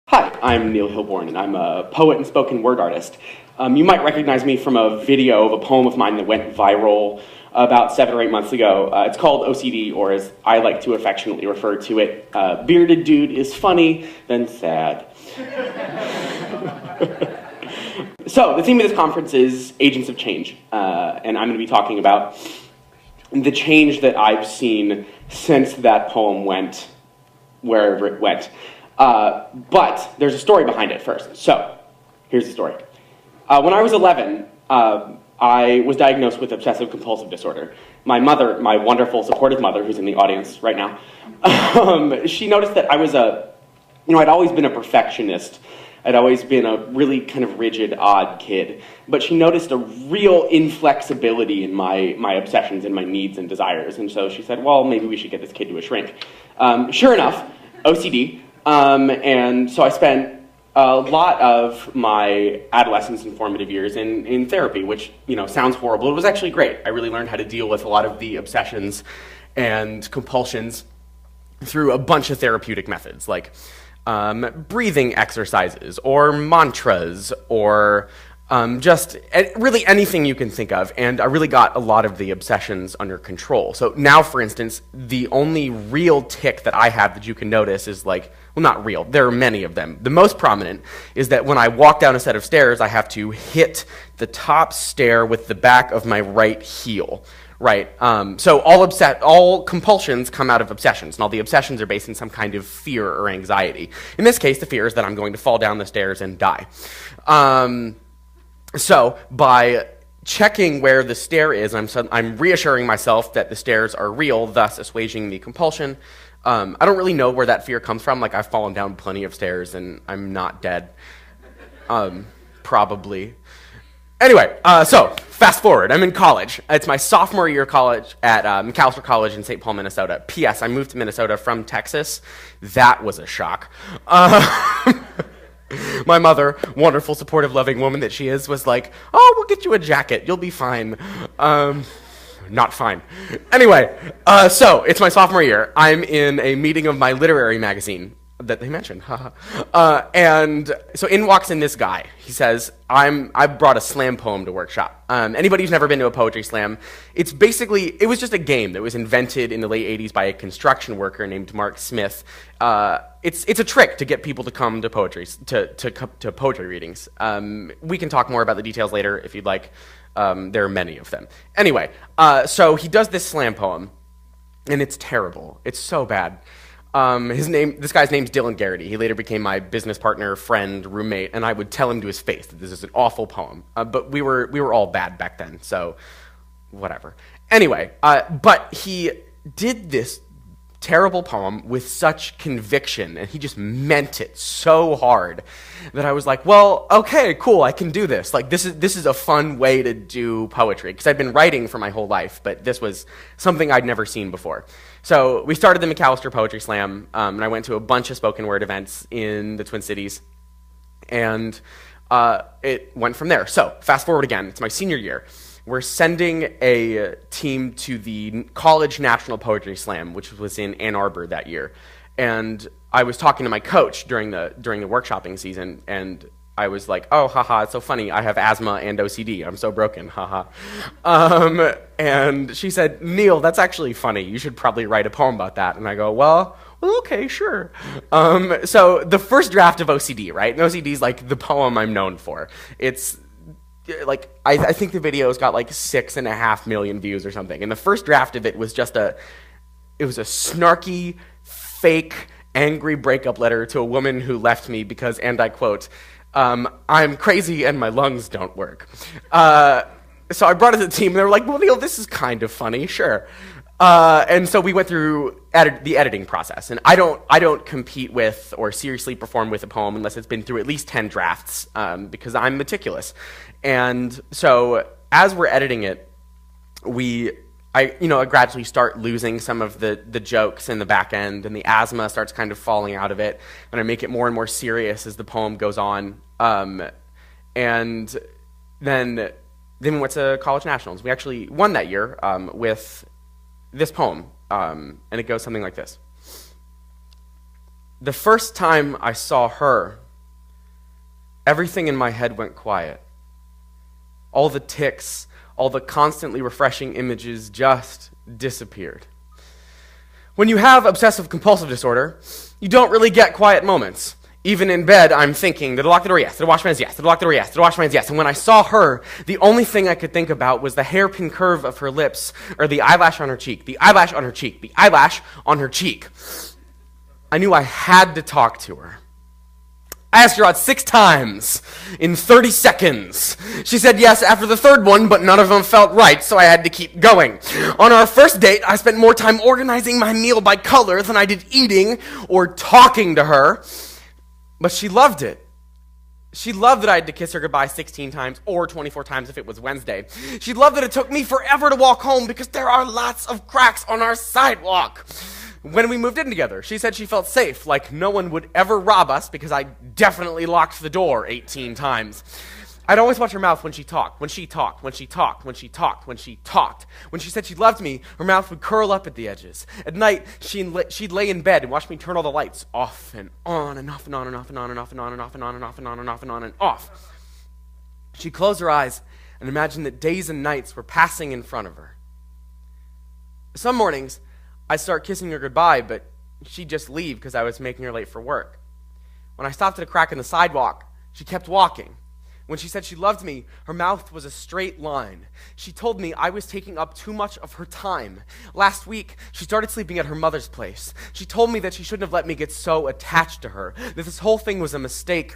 Hi, I'm Neil Hilborn, and I'm a poet and spoken word artist. You might recognize me from a video of a poem of mine that went viral about 7 or 8 months ago. It's called OCD, or as I like to affectionately refer to it, Bearded Dude is Funny, Then Sad. So, the theme of this conference is Agents of Change, and I'm going to be talking about the change that I've seen since that poem went wherever it went. But there's a story behind it first. So, here's the story. When I was 11, I was diagnosed with obsessive compulsive disorder. My mother, my wonderful supportive mother, who's in the audience right now, she noticed that I was I'd always been a perfectionist. I'd always been a really kind of rigid, odd kid. But she noticed a real inflexibility in my obsessions and my needs and desires. And so she said, well, maybe we should get this kid to a shrink. Sure enough, OCD. And so I spent a lot of my adolescence and formative years in therapy, which, sounds horrible. It was actually great. I really learned how to deal with a lot of the obsessions and compulsions through a bunch of therapeutic methods, like breathing exercises or mantras or just really anything you can think of. And I really got a lot of the obsessions under control. So now, for instance, the only real tic that I have that you can notice is not real. There are many of them. The most prominent is that when I walk down a set of stairs, I have to hit the top stair with the back of my right heel. Right. So all compulsions come out of obsessions, and all the obsessions are based in some kind of fear or anxiety. In this case, the fear is that I'm going to fall down the stairs and die. So by checking where the stair is, I'm reassuring myself that the stairs are real, thus assuaging the compulsion. I don't really know where that fear comes from. I've fallen down plenty of stairs, and I'm not dead. Probably. Anyway, so fast forward. I'm in college. It's my sophomore year of college at TEDxTeachersCollege in St. Paul, Minnesota. P.S. I moved to Minnesota from Texas. That was a shock. My mother, wonderful, supportive, loving woman that she is, was like, oh, we'll get you a jacket. You'll be fine. Not fine. Anyway, so it's my sophomore year. I'm in a meeting of my literary magazine that they mentioned. And so in walks in this guy. He says, I brought a slam poem to workshop. Anybody who's never been to a poetry slam, it was just a game that was invented in the late 80s by a construction worker named Mark Smith. It's a trick to get people to come to poetry readings. We can talk more about the details later if you'd like. There are many of them. Anyway, so he does this slam poem, and it's terrible. It's so bad. This guy's name's Dylan Garrity. He later became my business partner, friend, roommate, and I would tell him to his face that this is an awful poem. But we were all bad back then, so whatever. Anyway, but he did this terrible poem with such conviction, and he just meant it so hard that I was like, well, okay, cool, I can do this. This is a fun way to do poetry, because I'd been writing for my whole life, but this was something I'd never seen before. So we started the McAllister Poetry Slam, and I went to a bunch of spoken word events in the Twin Cities, and it went from there. So fast forward again, it's my senior year. We're sending a team to the College National Poetry Slam, which was in Ann Arbor that year. And I was talking to my coach during the workshopping season, and I was like, oh, haha, it's so funny. I have asthma and OCD. I'm so broken, haha. And she said, Neil, that's actually funny. You should probably write a poem about that. And I go, well, okay, sure. So the first draft of OCD, right? And OCD is the poem I'm known for. It's I think the video's got 6.5 million views or something. And the first draft of it was a snarky, fake, angry breakup letter to a woman who left me because, and I quote, I'm crazy and my lungs don't work. So I brought it to the team and they were like, well, Neil, this is kind of funny, sure. And so we went through the editing process, and I don't compete with or seriously perform with a poem unless it's been through at least 10 drafts, because I'm meticulous. And so as we're editing it, I gradually start losing some of the jokes in the back end, and the asthma starts kind of falling out of it, and I make it more and more serious as the poem goes on. And then we went to College Nationals. We actually won that year with this poem, and it goes something like this. The first time I saw her, everything in my head went quiet. All the tics, all the constantly refreshing images just disappeared. When you have obsessive-compulsive disorder, you don't really get quiet moments. Even in bed, I'm thinking, did I lock the door? Yes. Did I wash my hands? Yes. Did I lock the door? Yes. Did I wash my hands? Yes. And when I saw her, the only thing I could think about was the hairpin curve of her lips, or the eyelash on her cheek, the eyelash on her cheek, the eyelash on her cheek. I knew I had to talk to her. I asked her out 6 times in 30 seconds. She said yes after the 3rd one, but none of them felt right, so I had to keep going. On our first date, I spent more time organizing my meal by color than I did eating or talking to her, but she loved it. She loved that I had to kiss her goodbye 16 times or 24 times if it was Wednesday. She loved that it took me forever to walk home because there are lots of cracks on our sidewalk. When we moved in together, she said she felt safe, like no one would ever rob us because I definitely locked the door 18 times. I'd always watch her mouth when she talked, when she talked, when she talked, when she talked, when she talked. When she said she loved me, her mouth would curl up at the edges. At night, she'd lay in bed and watch me turn all the lights off and on and off and on and off and on and off and on and off and on and off and on and off and on and off. She'd close her eyes and imagine that days and nights were passing in front of her. Some mornings, I'd start kissing her goodbye, but she'd just leave because I was making her late for work. When I stopped at a crack in the sidewalk, she kept walking. When she said she loved me, her mouth was a straight line. She told me I was taking up too much of her time. Last week, she started sleeping at her mother's place. She told me that she shouldn't have let me get so attached to her, that this whole thing was a mistake.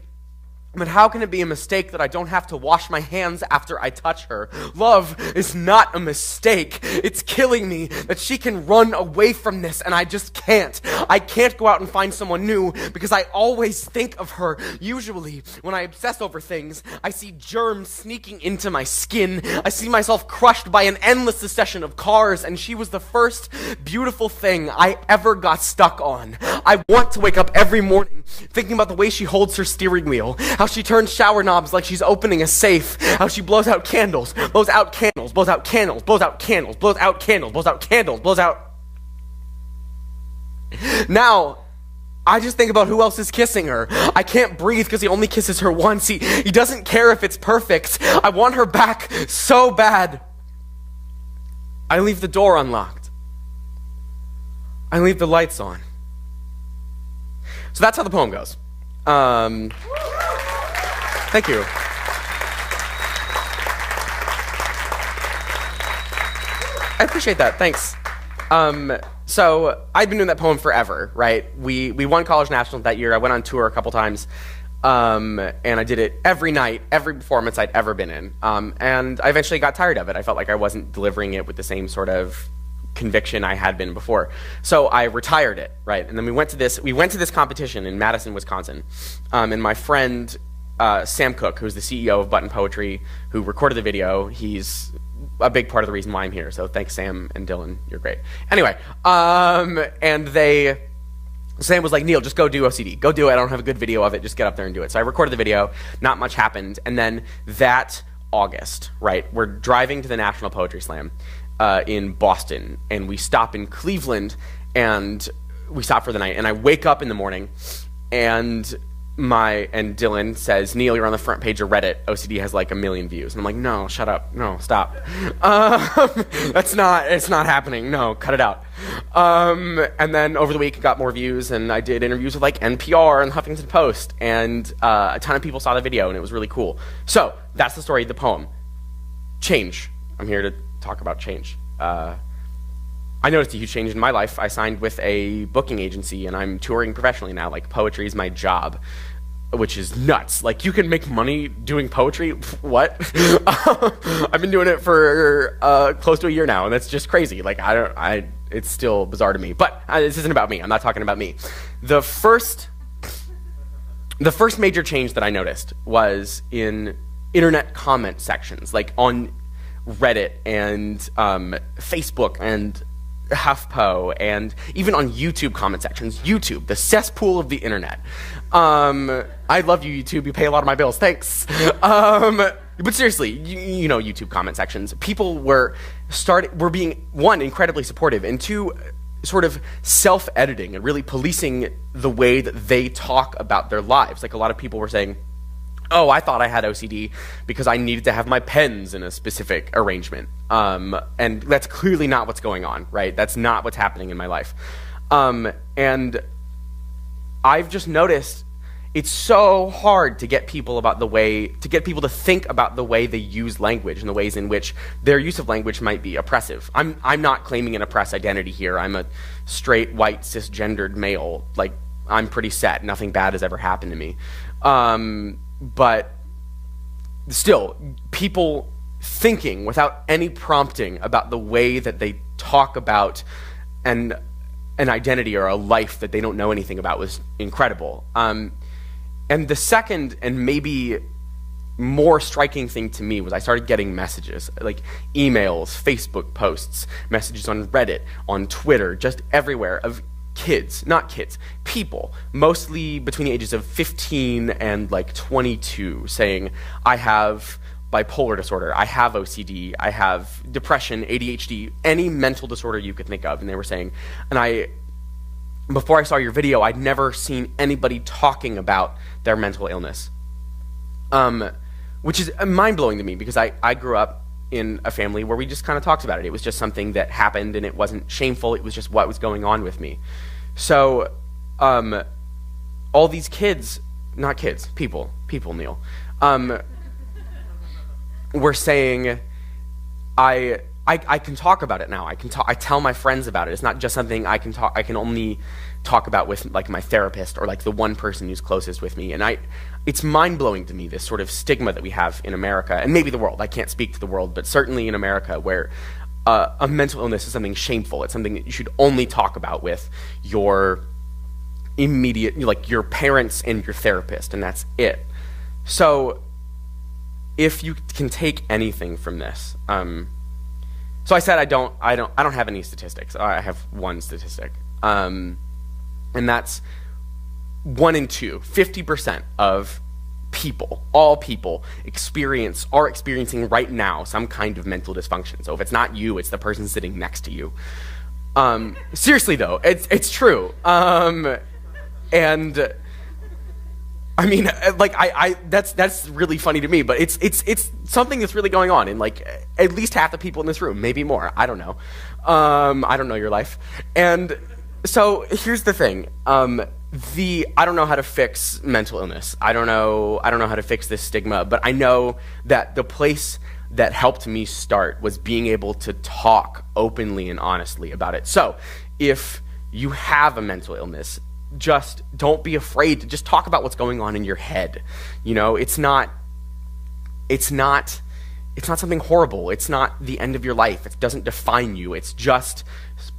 But how can it be a mistake that I don't have to wash my hands after I touch her? Love is not a mistake. It's killing me that she can run away from this, and I just can't. I can't go out and find someone new because I always think of her. Usually, when I obsess over things, I see germs sneaking into my skin. I see myself crushed by an endless succession of cars, and she was the first beautiful thing I ever got stuck on. I want to wake up every morning thinking about the way she holds her steering wheel, how she turns shower knobs like she's opening a safe, how she blows out candles, blows out candles, blows out candles, blows out candles, blows out candles, blows out candles, blows out... Now, I just think about who else is kissing her. I can't breathe because he only kisses her once. He doesn't care if it's perfect. I want her back so bad. I leave the door unlocked. I leave the lights on. So that's how the poem goes. Thank you. I appreciate that. Thanks. So I'd been doing that poem forever, right? We won college nationals that year. I went on tour a couple times, and I did it every night, every performance I'd ever been in. And I eventually got tired of it. I felt like I wasn't delivering it with the same sort of conviction I had been before. So I retired it, right? And then we went to this competition in Madison, Wisconsin. And my friend Sam Cook, who's the CEO of Button Poetry, who recorded the video, he's a big part of the reason why I'm here. So thanks, Sam and Dylan. You're great. Anyway, and Sam was like, Neil, just go do OCD. Go do it. I don't have a good video of it. Just get up there and do it. So I recorded the video. Not much happened. And then that August, right, we're driving to the National Poetry Slam in Boston, and we stop in Cleveland, and we stop for the night. And I wake up in the morning, and Dylan says, Neil, you're on the front page of Reddit. OCD has like 1 million views. And I'm like, no, shut up. No, stop. It's not happening. No, cut it out. And then over the week, it got more views, and I did interviews with like NPR and Huffington Post, and a ton of people saw the video, and it was really cool. So that's the story of the poem. Change. I'm here to talk about change. I noticed a huge change in my life. I signed with a booking agency, and I'm touring professionally now. Like, poetry is my job, which is nuts. Like, you can make money doing poetry? What? I've been doing it for close to a year now, and that's just crazy. Like, it's still bizarre to me. But this isn't about me. I'm not talking about me. The first major change that I noticed was in internet comment sections, like on Reddit and Facebook and HuffPo, and even on YouTube comment sections. YouTube, the cesspool of the internet. I love you, YouTube. You pay a lot of my bills. Thanks. But seriously, you know YouTube comment sections. People were being, one, incredibly supportive, and two, sort of self-editing and really policing the way that they talk about their lives. Like a lot of people were saying, oh, I thought I had OCD because I needed to have my pens in a specific arrangement. And that's clearly not what's going on, right? That's not what's happening in my life. And I've just noticed it's so hard to get people to think about the way they use language and the ways in which their use of language might be oppressive. I'm not claiming an oppressed identity here. I'm a straight, white, cisgendered male. Like, I'm pretty set. Nothing bad has ever happened to me. But still, people thinking without any prompting about the way that they talk about an identity or a life that they don't know anything about was incredible. And the second and maybe more striking thing to me was I started getting messages, like emails, Facebook posts, messages on Reddit, on Twitter, just everywhere, of people, mostly between the ages of 15 and like 22, saying, I have bipolar disorder, I have OCD, I have depression, ADHD, any mental disorder you could think of. And they were saying, before I saw your video, I'd never seen anybody talking about their mental illness, which is mind-blowing to me because I grew up in a family where we just kind of talked about it. It was just something that happened, and it wasn't shameful. It was just what was going on with me. So all these people, Neil, were saying, I can talk about it now. I tell my friends about it. It's not just something I can only talk about with like my therapist or like the one person who's closest with me. And it's mind-blowing to me, this sort of stigma that we have in America, and maybe the world. I can't speak to the world, but certainly in America, where a mental illness is something shameful. It's something that you should only talk about with your immediate, like your parents and your therapist, and that's it. So if you can take anything from this, so I said I don't have any statistics. I have one statistic, and that's 1 in 2, 50% of people, all people, are experiencing right now some kind of mental dysfunction. So if it's not you, it's the person sitting next to you. Seriously though, it's true. And I mean, like that's really funny to me, but it's something that's really going on in like at least half the people in this room, maybe more. I don't know. I don't know your life. And so here's the thing. I don't know how to fix mental illness. I don't know how to fix this stigma, but I know that the place that helped me start was being able to talk openly and honestly about it. So if you have a mental illness, just don't be afraid to just talk about what's going on in your head. You know, it's not something horrible. It's not the end of your life. It doesn't define you. It's just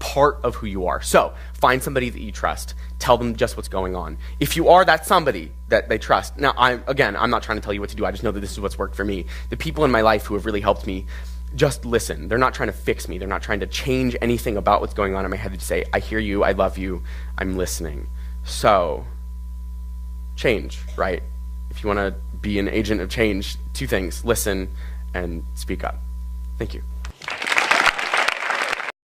part of who you are. So find somebody that you trust. Tell them just what's going on. If you are that somebody that they trust. Now, I'm not trying to tell you what to do. I just know that this is what's worked for me. The people in my life who have really helped me, just listen. They're not trying to fix me. They're not trying to change anything about what's going on in my head. They just say, I hear you. I love you. I'm listening. So, change, right? If you want to be an agent of change, 2 things: listen and speak up. Thank you.